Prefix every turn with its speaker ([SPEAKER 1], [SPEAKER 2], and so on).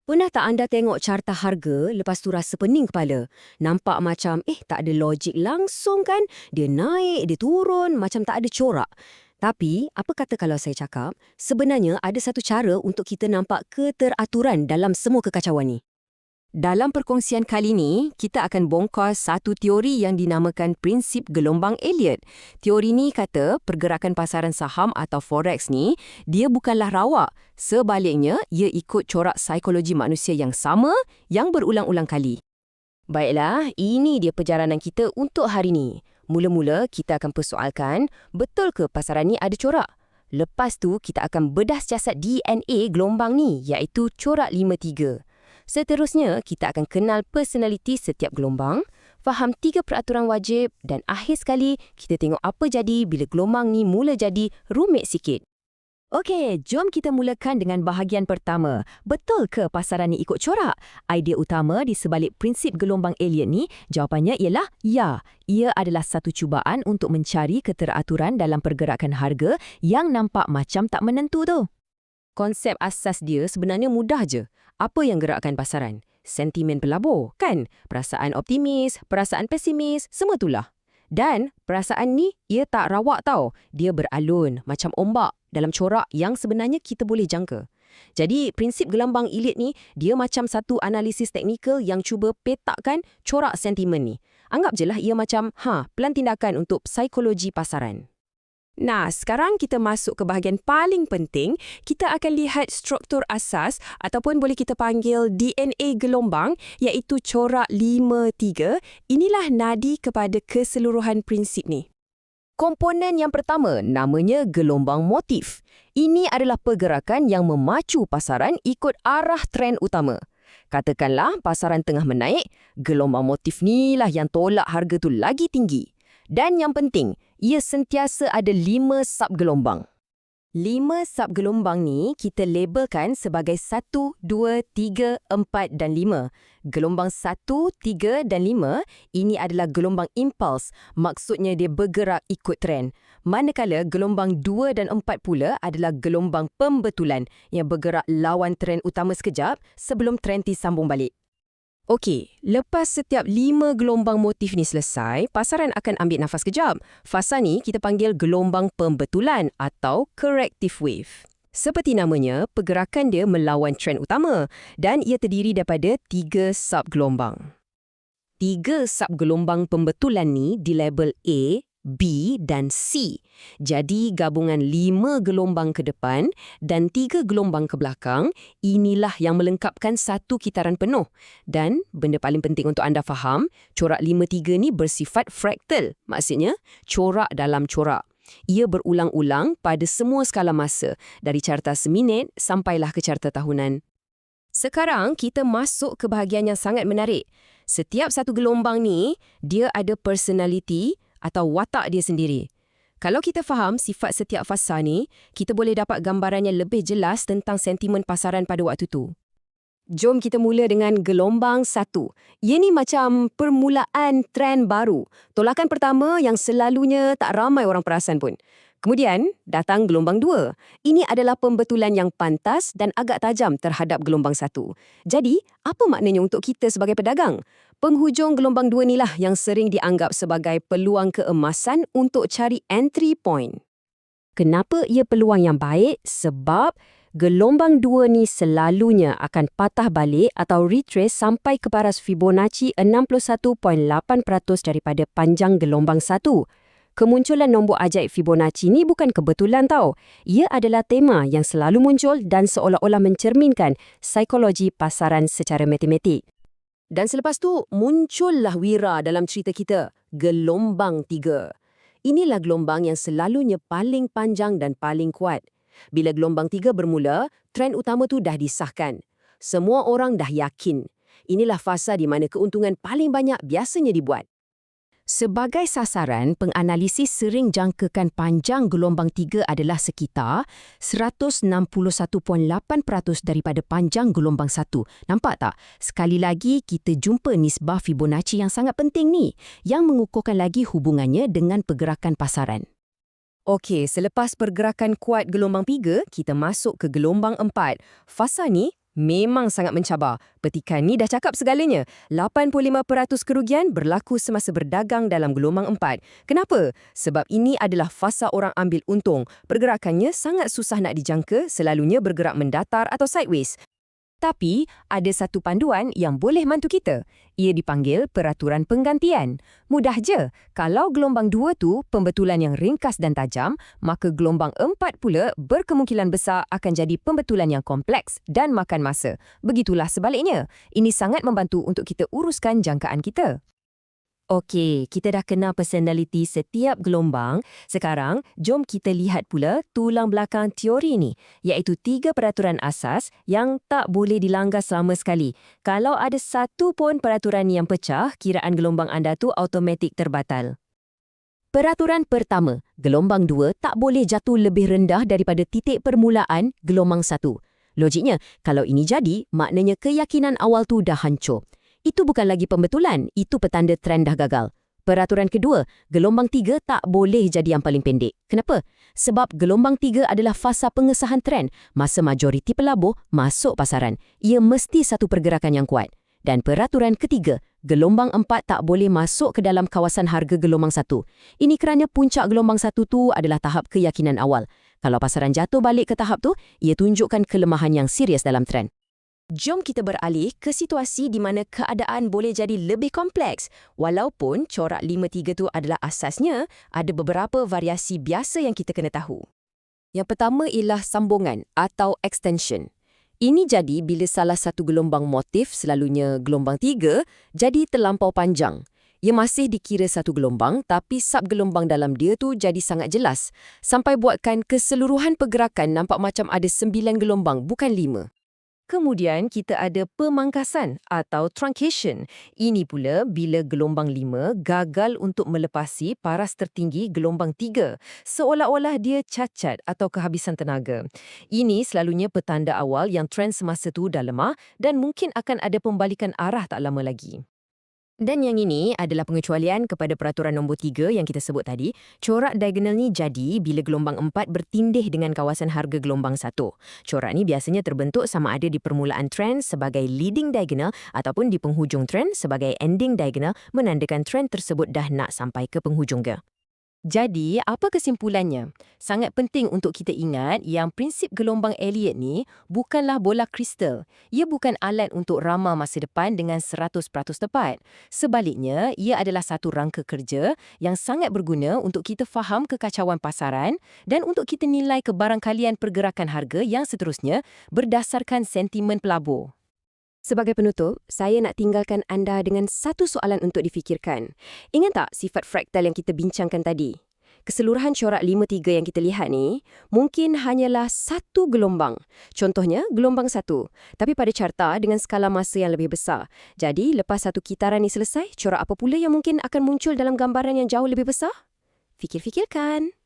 [SPEAKER 1] Pernah tak anda tengok carta harga, lepas tu rasa pening kepala? Nampak macam, tak ada logik langsung kan? Dia naik, dia turun, macam tak ada corak. Tapi, apa kata kalau saya cakap, sebenarnya ada satu cara untuk kita nampak keteraturan dalam semua kekacauan ni.
[SPEAKER 2] Dalam perkongsian kali ini, kita akan bongkar satu teori yang dinamakan prinsip gelombang Elliott. Teori ni kata pergerakan pasaran saham atau forex ni, dia bukanlah rawak. Sebaliknya, ia ikut corak psikologi manusia yang sama yang berulang-ulang kali.
[SPEAKER 1] Baiklah, ini dia perjalanan kita untuk hari ni. Mula-mula, kita akan persoalkan, betul ke pasaran ni ada corak? Lepas tu, kita akan bedah siasat DNA gelombang ni, iaitu corak 53. Seterusnya, kita akan kenal personaliti setiap gelombang, faham 3 peraturan wajib dan akhir sekali, kita tengok apa jadi bila gelombang ni mula jadi rumit sikit.
[SPEAKER 2] Okey, jom kita mulakan dengan bahagian pertama. Betul ke pasaran ni ikut corak? Idea utama di sebalik prinsip gelombang Elliott ni, jawapannya ialah ya. Ia adalah satu cubaan untuk mencari keteraturan dalam pergerakan harga yang nampak macam tak menentu tu.
[SPEAKER 1] Konsep asas dia sebenarnya mudah je. Apa yang gerakkan pasaran? Sentimen pelabur, kan? Perasaan optimis, perasaan pesimis, semua itulah. Dan perasaan ni, ia tak rawak tau. Dia beralun, macam ombak, dalam corak yang sebenarnya kita boleh jangka. Jadi, prinsip gelombang Elliott ni, dia macam satu analisis teknikal yang cuba petakkan corak sentimen ni. Anggap je lah ia macam, pelan tindakan untuk psikologi pasaran.
[SPEAKER 2] Nah, sekarang kita masuk ke bahagian paling penting. Kita akan lihat struktur asas ataupun boleh kita panggil DNA gelombang iaitu corak 53. Inilah nadi kepada keseluruhan prinsip ni.
[SPEAKER 1] Komponen yang pertama namanya gelombang motif. Ini adalah pergerakan yang memacu pasaran ikut arah trend utama. Katakanlah pasaran tengah menaik, gelombang motif ni lah yang tolak harga tu lagi tinggi. Dan yang penting, ia sentiasa ada 5 sub-gelombang. 5 sub-gelombang ni kita labelkan sebagai 1, 2, 3, 4 dan 5. Gelombang 1, 3 dan 5 ini adalah gelombang impuls, maksudnya dia bergerak ikut trend. Manakala gelombang 2 dan 4 pula adalah gelombang pembetulan yang bergerak lawan trend utama sekejap sebelum trend disambung balik. Okey, lepas setiap 5 gelombang motif ni selesai, pasaran akan ambil nafas kejap. Fasa ni kita panggil gelombang pembetulan atau corrective wave. Seperti namanya, pergerakan dia melawan trend utama dan ia terdiri daripada 3 sub-gelombang. 3 sub-gelombang pembetulan ni dilabel A, B dan C. Jadi gabungan 5 gelombang ke depan dan 3 gelombang ke belakang, inilah yang melengkapkan satu kitaran penuh. Dan benda paling penting untuk anda faham, corak 53 ni bersifat fraktal. Maksudnya, corak dalam corak. Ia berulang-ulang pada semua skala masa, dari carta seminit sampailah ke carta tahunan. Sekarang kita masuk ke bahagian yang sangat menarik. Setiap satu gelombang ni, dia ada personality atau watak dia sendiri. Kalau kita faham sifat setiap fasa ni, kita boleh dapat gambaran yang lebih jelas tentang sentimen pasaran pada waktu tu. Jom kita mula dengan gelombang 1. Ia ni macam permulaan trend baru. Tolakan pertama yang selalunya tak ramai orang perasan pun. Kemudian, datang gelombang 2. Ini adalah pembetulan yang pantas dan agak tajam terhadap gelombang 1. Jadi, apa maknanya untuk kita sebagai pedagang? Penghujung gelombang 2 inilah yang sering dianggap sebagai peluang keemasan untuk cari entry point. Kenapa ia peluang yang baik? Sebab gelombang 2 ni selalunya akan patah balik atau retrace sampai ke paras Fibonacci 61.8% daripada panjang gelombang 1. Kemunculan nombor ajaib Fibonacci ni bukan kebetulan tau. Ia adalah tema yang selalu muncul dan seolah-olah mencerminkan psikologi pasaran secara matematik. Dan selepas tu, muncullah wira dalam cerita kita, gelombang 3. Inilah gelombang yang selalunya paling panjang dan paling kuat. Bila gelombang 3 bermula, trend utama tu dah disahkan. Semua orang dah yakin. Inilah fasa di mana keuntungan paling banyak biasanya dibuat. Sebagai sasaran, penganalisis sering jangkakan panjang gelombang 3 adalah sekitar 161.8% daripada panjang gelombang 1. Nampak tak? Sekali lagi, kita jumpa nisbah Fibonacci yang sangat penting ni, yang mengukuhkan lagi hubungannya dengan pergerakan pasaran. Okey, selepas pergerakan kuat gelombang 3, kita masuk ke gelombang 4. Fasa ni
[SPEAKER 2] Memang sangat mencabar. Petikan ni dah cakap segalanya. 85% kerugian berlaku semasa berdagang dalam gelombang 4. Kenapa? Sebab ini adalah fasa orang ambil untung. Pergerakannya sangat susah nak dijangka, selalunya bergerak mendatar atau sideways. Tapi, ada satu panduan yang boleh bantu kita. Ia dipanggil peraturan penggantian. Mudah je. Kalau gelombang 2 tu pembetulan yang ringkas dan tajam, maka gelombang 4 pula berkemungkinan besar akan jadi pembetulan yang kompleks dan makan masa. Begitulah sebaliknya. Ini sangat membantu untuk kita uruskan jangkaan kita. Okey, kita dah kenal personaliti setiap gelombang. Sekarang, jom kita lihat pula tulang belakang teori ni, iaitu 3 peraturan asas yang tak boleh dilanggar selama sekali. Kalau ada satu pun peraturan yang pecah, kiraan gelombang anda tu automatik terbatal. Peraturan pertama, gelombang 2 tak boleh jatuh lebih rendah daripada titik permulaan gelombang 1. Logiknya, kalau ini jadi, maknanya keyakinan awal tu dah hancur. Itu bukan lagi pembetulan, itu petanda trend dah gagal. Peraturan kedua, gelombang 3 tak boleh jadi yang paling pendek. Kenapa? Sebab gelombang 3 adalah fasa pengesahan trend, masa majoriti pelabur masuk pasaran. Ia mesti satu pergerakan yang kuat. Dan peraturan ketiga, gelombang 4 tak boleh masuk ke dalam kawasan harga gelombang 1. Ini kerana puncak gelombang 1 tu adalah tahap keyakinan awal. Kalau pasaran jatuh balik ke tahap tu, ia tunjukkan kelemahan yang serius dalam trend. Jom kita beralih ke situasi di mana keadaan boleh jadi lebih kompleks. Walaupun corak 5-3 tu adalah asasnya, ada beberapa variasi biasa yang kita kena tahu. Yang pertama ialah sambungan atau extension. Ini jadi bila salah satu gelombang motif, selalunya gelombang 3, jadi terlampau panjang. Ia masih dikira satu gelombang, tapi sub-gelombang dalam dia tu jadi sangat jelas. Sampai buatkan keseluruhan pergerakan nampak macam ada 9 gelombang, bukan 5. Kemudian kita ada pemangkasan atau truncation. Ini pula bila gelombang 5 gagal untuk melepasi paras tertinggi gelombang 3, seolah-olah dia cacat atau kehabisan tenaga. Ini selalunya petanda awal yang trend semasa tu dah lemah dan mungkin akan ada pembalikan arah tak lama lagi. Dan yang ini adalah pengecualian kepada peraturan nombor 3 yang kita sebut tadi. Corak diagonal ni jadi bila gelombang 4 bertindih dengan kawasan harga gelombang 1. Corak ni biasanya terbentuk sama ada di permulaan trend sebagai leading diagonal ataupun di penghujung trend sebagai ending diagonal, menandakan trend tersebut dah nak sampai ke penghujung ke. Jadi, apa kesimpulannya? Sangat penting untuk kita ingat yang prinsip gelombang Elliott ni bukanlah bola kristal. Ia bukan alat untuk ramal masa depan dengan 100% tepat. Sebaliknya, ia adalah satu rangka kerja yang sangat berguna untuk kita faham kekacauan pasaran dan untuk kita nilai kebarangkalian pergerakan harga yang seterusnya berdasarkan sentimen pelabur. Sebagai penutup, saya nak tinggalkan anda dengan satu soalan untuk difikirkan. Ingat tak sifat fraktal yang kita bincangkan tadi? Keseluruhan corak 5-3 yang kita lihat ni mungkin hanyalah satu gelombang. Contohnya, gelombang 1. Tapi pada carta dengan skala masa yang lebih besar. Jadi, lepas satu kitaran ni selesai, corak apa pula yang mungkin akan muncul dalam gambaran yang jauh lebih besar? Fikir-fikirkan.